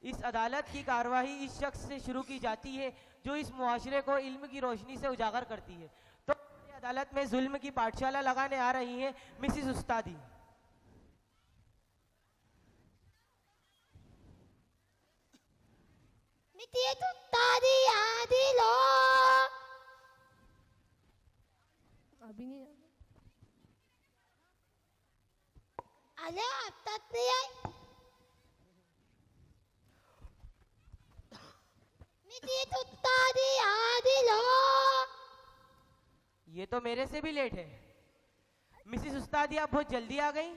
इस अदालत की कार्यवाही इस शख्स से शुरू की जाती है जो इस मुआशरे को इल्म की रोशनी से उजागर करती है। तो अदालत में जुल्म की पाठशाला लगाने आ रही हैं मिसिस उस्तादी। अभी नहीं अरे अब तक नहीं आई। ये तो मेरे से भी लेट है। मिसिस उस्तादी आप बहुत जल्दी आ गई।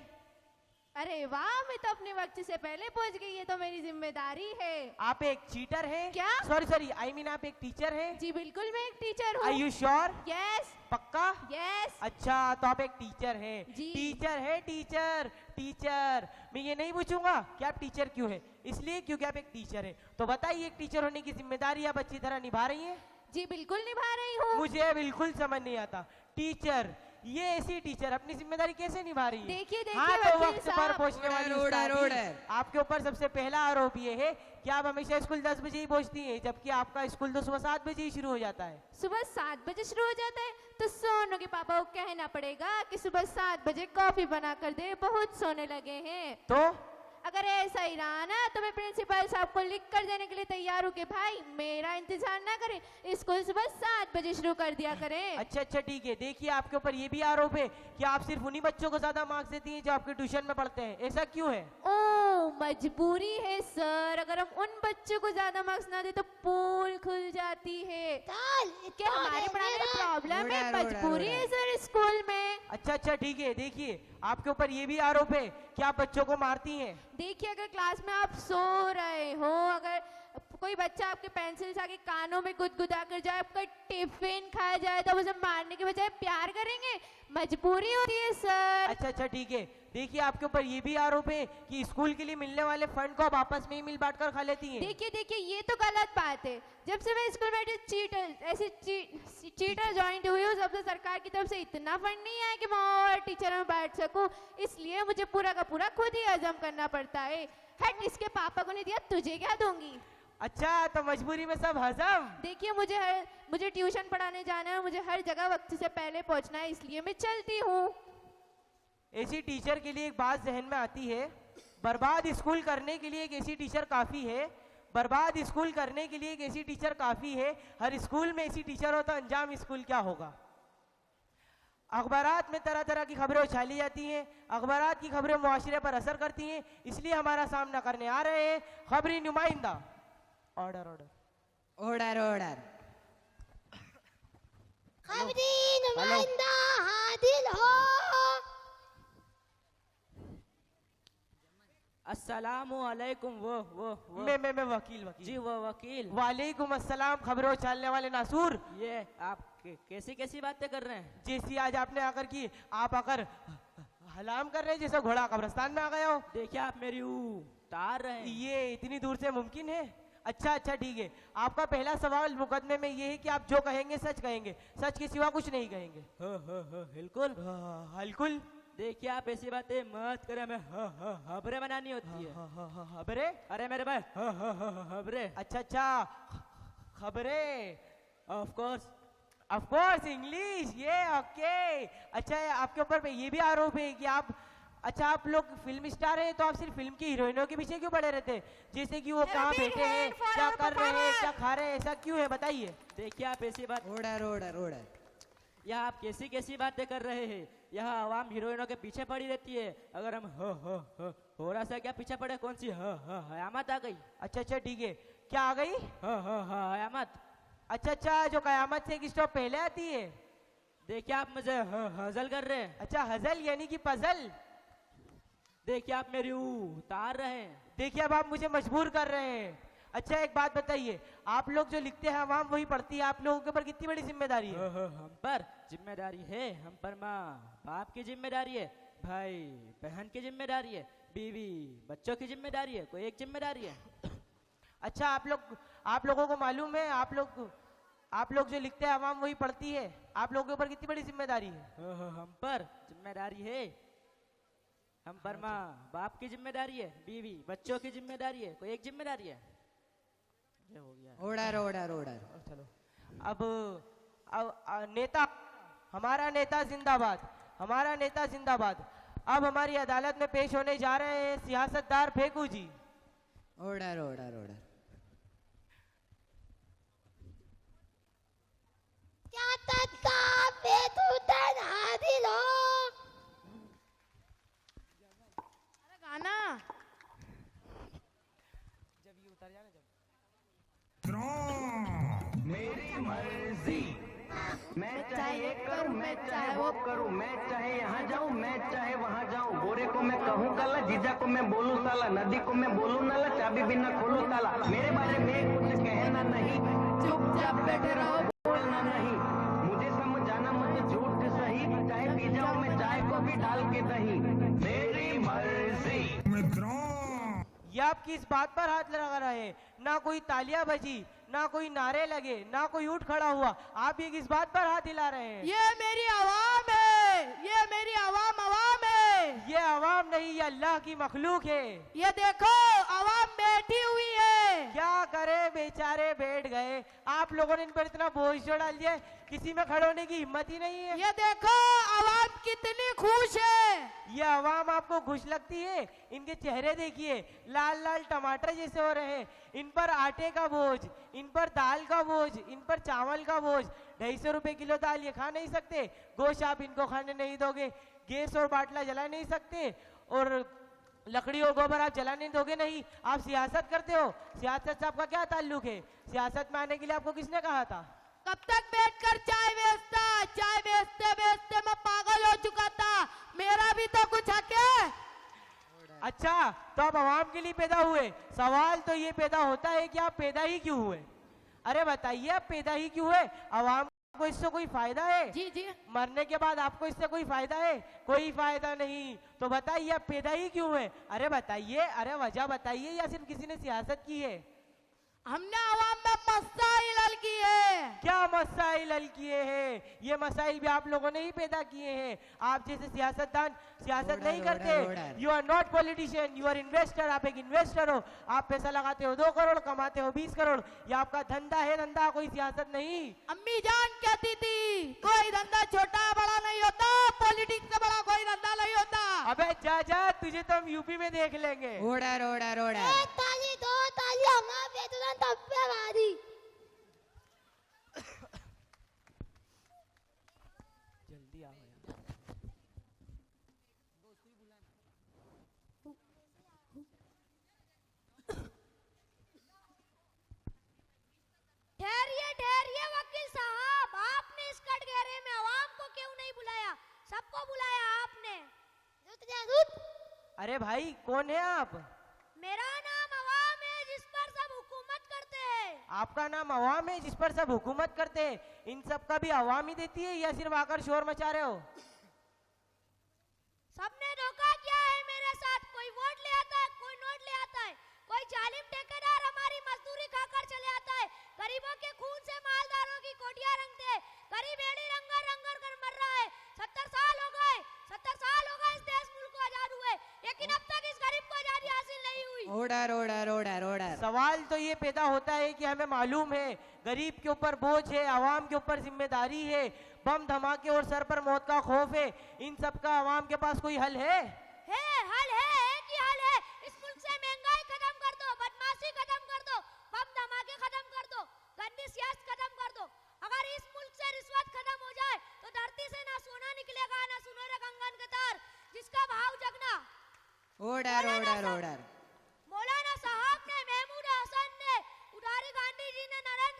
अरे वाह, मैं तो अपने वक्त से पहले पहुंच गई। ये तो मेरी जिम्मेदारी है। आप एक चीटर हैं? क्या? सॉरी आई मीन आप एक टीचर हैं? जी बिल्कुल, मैं एक टीचर हूँ। Are you sure? यस। पक्का? यस। अच्छा, तो आप एक टीचर हैं? जी। टीचर है, टीचर। मैं ये नहीं पूछूंगा कि आप टीचर क्यों हैं, इसलिए क्योंकि आप एक टीचर हैं। तो बताइए, एक टीचर होने की जिम्मेदारी आप अच्छी तरह निभा रही हैं? जी बिल्कुल निभा रही हूँ। मुझे बिल्कुल समझ नहीं आता, टीचर, ये ऐसी टीचर अपनी जिम्मेदारी कैसे निभा रही है? देखिए हाँ, तो वकील वक्त पर साहब। पहुंचने वाली उस्तादी, आपके ऊपर सबसे पहला आरोप ये है कि आप हमेशा स्कूल 10 बजे ही पहुंचती हैं, जबकि आपका स्कूल तो सुबह 7 बजे ही शुरू हो जाता है। सुबह 7 बजे शुरू हो जाता है तो सोनू के पापा को कहना पड़ेगा कि सुबह 7 बजे कॉफी बना कर दे, बहुत सोने लगे हैं। तो अगर ऐसा ही रहा ना तो मैं प्रिंसिपल साहब को लिख कर देने के लिए तैयार हूँ कि भाई मेरा इंतजार ना करें, स्कूल सुबह 7 बजे शुरू कर दिया करें। अच्छा ठीक है। देखिए, आपके ऊपर ये भी आरोप है कि आप सिर्फ उन्हीं बच्चों को ज्यादा मार्क्स देती हैं जो आपके ट्यूशन में पढ़ते हैं, ऐसा क्यों है? ओ, मजबूरी है सर, अगर हम उन बच्चों को ज्यादा मार्क्स ना दे तो पोल खुल जाती है। क्या हमारे पढ़ाने में प्रॉब्लम है? मजबूरी है सर स्कूल में। अच्छा ठीक है। देखिए, आपके ऊपर ये भी आरोप है कि आप बच्चों को मारती हैं। देखिए, अगर क्लास में आप सो रहे हो, अगर कोई बच्चा आपके पेंसिल से आके कानों में गुदगुदा कर जाए, आपका टिफिन खाया जाए, तो उसे मारने के बजाय प्यार करेंगे? मजबूरी होती है सर। अच्छा ठीक है। देखिए, आपके ऊपर ये भी आरोप है कि स्कूल के लिए मिलने वाले फंड को आप आपस में ही मिल बांट कर खा लेती हैं। देखिए ये तो गलत बात है। जब से मैं स्कूल में चीटर ज्वाइन हुई हूँ, जब से सरकार की तरफ से इतना फंड नहीं आया कि मैं और टीचर में बैठ सकूं, इसलिए मुझे पूरा का पूरा खुद ही हजम करना पड़ता है। हट, इसके पापा को नहीं दिया, तुझे क्या दूंगी? अच्छा, तो मजबूरी में सब हजम। देखिए, मुझे ट्यूशन पढ़ाने जाना है, मुझे हर जगह वक्त से पहले पहुंचना है, इसलिए मैं चलती हूँ। ऐसी टीचर के लिए एक बात जहन में आती है, बर्बाद स्कूल करने के लिए एक ऐसी टीचर काफी है। बर्बाद स्कूल करने के लिए एक ऐसी टीचर काफी है। हर स्कूल में ऐसी टीचर हो तो अंजाम स्कूल क्या होगा? अखबारात में तरह तरह की खबरें उछाली जाती हैं। अखबारात की खबरें मुआशरे पर असर करती हैं, इसलिए हमारा सामना करने आ रहे हैं खबरी नुमाइंदा। Order order order order. खबरी नुमाइंदा हाजिर हो। अस्सलामु अलैकुम। वो मैं वकील जी, वो वकील। वालेकुम अस्सलाम। खबरें उछालने वाले नासूर, ये आप कैसी बातें कर रहे हैं? जैसी आज आपने आकर की, आप आकर हलाम कर रहे हैं जैसे घोड़ा कब्रिस्तान में आ गया हो। देखिए, आप मेरी तार रहे हैं। ये इतनी दूर से मुमकिन है? अच्छा ठीक है। आपका पहला सवाल मुकदमे में ये है कि आप जो कहेंगे सच कहेंगे, सच के सिवा कुछ नहीं कहेंगे। बिल्कुल। हल्कुल। देखिए, आप ऐसी बातें मत करें, हमें खबरें बनानी होती है। खबरें? अरे मेरे भाई, खबरें। अच्छा खबरें। ऑफ कोर्स इंग्लिश, ये ओके। अच्छा, आपके ऊपर ये भी आरोप है कि आप लोग फिल्म स्टार हैं, तो आप सिर्फ फिल्म की हीरोइनों के पीछे क्यों पड़े रहते हैं? जैसे कि वो कहाँ बैठे हैं, क्या कर रहे हैं, क्या खा रहे हैं, ऐसा क्यों है? बताइए। देखिए, आप ऐसी बात, ऑर्डर। यहाँ आप कैसी बातें कर रहे हैं? यहाँ आवाम हीरोइनों के पीछे पड़ी रहती है। अगर हम हो रहा सा क्या पीछे पड़े? कौन सी हयामत आ गई? अच्छा ठीक है। क्या आ गई? हयामत। अच्छा, जो कयामत से एक स्टॉप पहले आती है। देखिए, आप मुझे हजल कर रहे हैं। अच्छा, हजल यानी कि पजल। देखिए, आप मेरी उतार रहे हैं। देखिए, अब आप मुझे मजबूर कर रहे हैं। अच्छा, एक बात बताइए, आप लोग जो लिखते हैं आवाम वही पढ़ती है, आप लोगों के ऊपर कितनी बड़ी जिम्मेदारी है? हम पर जिम्मेदारी है, हम पर माँ बाप की जिम्मेदारी है, भाई बहन की जिम्मेदारी है, बीवी बच्चों की जिम्मेदारी है, कोई एक जिम्मेदारी है। अच्छा, आप लोगों को मालूम है, आप लोग जो लिखते हैं आवाम वही पढ़ती है, आप लोगों के ऊपर कितनी बड़ी जिम्मेदारी है? हम पर जिम्मेदारी है। हम पर माँ बाप की जिम्मेदारी है, बीवी बच्चों की जिम्मेदारी है, कोई एक जिम्मेदारी है। ये हो गया। Order order order. चलो अब नेता, हमारा नेता जिंदाबाद, हमारा नेता जिंदाबाद। अब हमारी अदालत में पेश होने जा रहे हैं सियासतदार फेकू जी। Order order order. क्या तत्का बेतुतन हादिल हो। अरे गाना जब ये उतर जाए ना, जब मेरी मर्जी, मैं चाहे ये करूं, मैं चाहे वो करूं, मैं चाहे यहाँ जाऊं, मैं चाहे वहाँ जाऊं। गोरे को मैं कहूँ काला, जीजा को मैं बोलूं साला, नदी को मैं बोलूं नाला, चाबी बिना खोलूं ताला। मेरे बारे में कुछ कहना नहीं, चुपचाप बैठे रहो, बोलना नहीं। मुझे समझाना मत झूठ सही, चाहे पी जाऊं मैं चाय को भी डाल के दही। मेरी मर्जी। ये आप किस बात पर हाथ लगा रहे हैं? ना कोई तालियां बजी, ना कोई नारे लगे, ना कोई उठ खड़ा हुआ। आप ये किस बात पर हाथ हिला रहे हैं? ये मेरी आवाम है, ये मेरी आवाम है। ये आवाम नहीं, ये अल्लाह की मखलूक है। ये देखो आवाम बैठी हुई है। क्या करे बेचारे बैठ गए। आप लोगों ने इन पर इतना बोझ जो डाल दिया, किसी में खड़े होने की हिम्मत ही नहीं है। ये देखो आवाम कितनी खुश है। ये आवाम आपको खुश लगती है? इनके चेहरे देखिए, लाल लाल टमाटर जैसे हो रहे हैं। इन पर आटे का बोझ, इन पर दाल का बोझ, इन पर चावल का बोझ। 250 रुपए किलो दाल ये खा नहीं सकते, गोश्त आप इनको खाने नहीं दोगे, गैस और बाटला जला नहीं सकते, और लकड़ी और गोबर आप जलाने दोगे नहीं। आप सियासत करते हो, सियासत से आपका क्या ताल्लुक है? सियासत में आने के लिए आपको किसने कहा था? कब तक बैठकर चाय बेचता, चाय बेचते बेचते मैं पागल हो चुका था। मेरा भी तो कुछ हक है। अच्छा, तो आप आवाम के लिए पैदा हुए। सवाल तो ये पैदा होता है कि आप पैदा ही क्यों हुए? अरे बताइए, आप पैदा ही क्यों हुए? आवाम को इससे कोई फायदा है? जी जी। मरने के बाद आपको इससे कोई फायदा है? कोई फायदा नहीं। तो बताइए, आप पैदा ही क्यों हुए? अरे बताइए, अरे वजह बताइए, या सिर्फ किसी ने सियासत की है? हमने आवाम में मसाइल हल किए हैं। क्या मसाइल हल किए हैं? ये मसाइल भी आप लोगों ने ही पैदा किए हैं। आप जैसे सियासतदान सियासत नहीं करते। You are not politician, you are investor. आप एक इन्वेस्टर हो, आप पैसा लगाते हो 2 करोड़, कमाते हो 20 करोड़। ये आपका धंधा है, धंधा, कोई सियासत नहीं। अम्मी जान कहती थी कोई धंधा छोटा बड़ा नहीं होता, पॉलिटिक्स से बड़ा कोई धंधा नहीं होता। अबे जा जा, तुझे तो हम यूपी में देख लेंगे। Order order order. एक ताली दो ताली हमारा बेतुतन तब्बे वादी। जल्दी आओ यार। ठहरिए ठहरिए वकील साहब, आपने इस कटघरे में आवाम को क्यों नहीं बुलाया? सबको बुलाया आपने। रुक जा रुक। अरे भाई, कौन है आप? मेरा नाम आवाम है, जिस पर सब हुकूमत करते हैं। आपका नाम अवाम है, जिस पर सब हुकूमत करते हैं। इन सब का भी अवाम ही देती है, या सिर्फ आकर शोर मचा रहे हो? सबने धोखा किया है मेरे साथ। कोई वोट ले आता है, कोई नोट ले आता है, कोई जालिम ठेकेदार हमारी मजदूरी खाकर चले आता है। गरीबों के खून से मालदारों की कोटियां रंगते हैं। गरीब एड़ी रंगर रंगर कर मर रहा है। 70 साल हो गए, 70 साल हो गए इस देश मुल्क को आजाद हुए, लेकिन अब तक इस गरीब को आजादी हासिल नहीं हुई। Order order order order. सवाल तो ये पैदा होता है कि हमें मालूम है गरीब के ऊपर बोझ है, आवाम के ऊपर जिम्मेदारी है, बम धमाके और सर पर मौत का खौफ है। इन सब का आवाम के पास कोई हल है? हल है कि हल है। इस मुल्क से महंगाई खत्म कर दो, बदमाशी खत्म कर दो, बम धमाके खत्म कर दो, गंदी सियासत खत्म कर दो। अगर इस मुल्क से रिश्वत खत्म हो जाए तो धरती से ना सोना निकलेगा, ना सुनहरे कंगन के तार, जिसका भाव जगना। Order order order. मौलाना साहब ने, महमूद हसन ने, उधारी गांधी जी ने, नरेंद्र